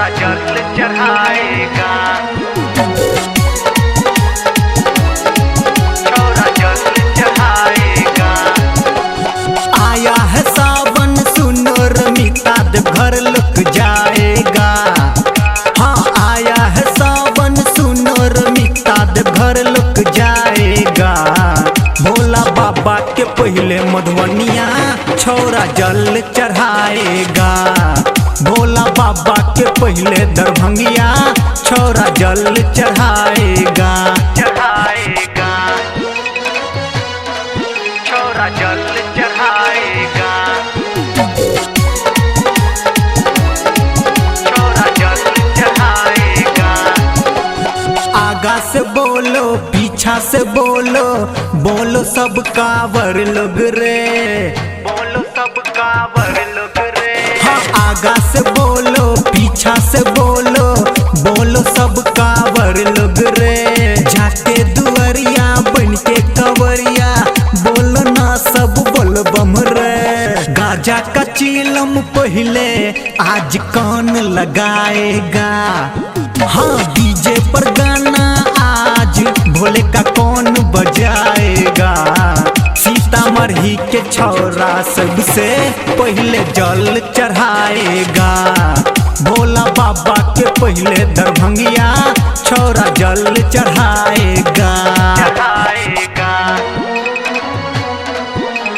छोरा जल चढ़ाएगा, छोरा जल चढ़ाएगा। आया है सावन सुनो रमिता देवघर लुक जाएगा। हाँ आया है सावन सुनो रमिता देवघर लुक जाएगा। भोला बाबा के पहले मधुबनिया छोरा जल चढ़ाएगा। भोला बाबा के पहले दरभंगिया छोरा जल चढ़ाएगा। चढ़ाएगा, छोरा जल चढ़ाएगा, छोरा जल चढ़ाएगा। आगा से बोलो पीछा से बोलो, बोलो सब कांवर लोग रे। बोलो सब कांवर लोग रे। हाँ आगा से बोलो पीछा से बोलो, बोलो सब कांवर लोग रे। जाके दुआरिया बन के कंवरिया बोलो ना सब बोल बम रे। गाजा का चीलम पहले आज कान लगाएगा। हाँ डीजे पर गाना आज भोले का कौन बजाएगा। सीतामढ़ी के छोरा सबसे पहले जल चढ़ाएगा। भोला बाबा के पहले दरभंगिया छोरा जल चढ़ाएगा। चढ़ाएगा,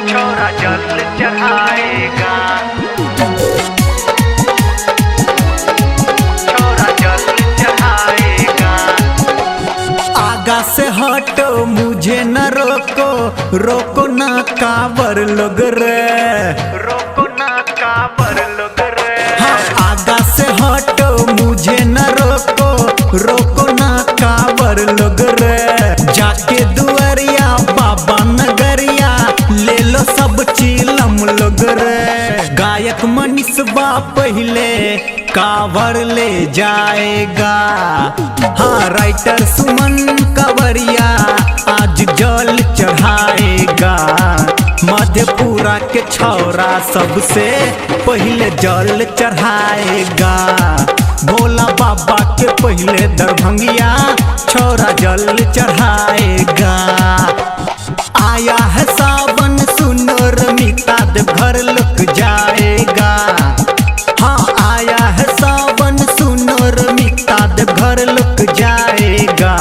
छोरा जल चढ़ाएगा, छोरा जल चढ़ाएगा। आगा से हटो मुझे न रोको, रोको ना कांवर लोग रे। रोको ना कांवर लोग रे। हाँ आगा से हटो मुझे न रोको, रोको ना कांवर लोग रे। जाके दुआरिया बाबा नगरिया ले लो सब चीलम लोग रे। गायक मनीषबा पहले कांवर ले जाएगा। हाँ राइटर सुमन कंवरिया आज जल चढ़ाएगा। मधेपुरा के छोरा सबसे पहले जल चढ़ाएगा। भोला बाबा के पहले दरभंगिया छोरा जल चढ़ाएगा। आया है सावन सुनो रमिता देवघर लुक जाएगा। हाँ आया है सावन सुनो रमिता देवघर लुक जाएगा।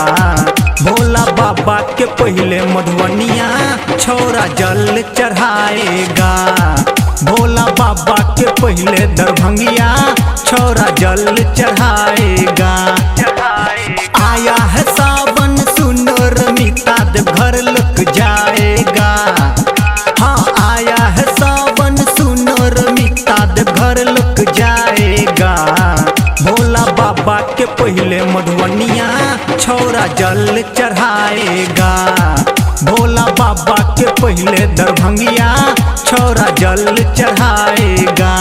भोला बाबा के पहले मधुबनिया छोरा जल चढ़ाएगा। भोला बाबा के पहले दरभंगिया छोरा जल चढ़ाएगा। आया है सावन सुनो रमिता देवघर लुक जाएगा। हाँ आया है सावन सुनो रमिता देवघर लुक जाएगा। भोला बाबा के पहले मधुबनिया छोरा जल चढ़ाएगा। भोला बाबा के पहले दरभंगिया छोरा जल चढ़ाएगा।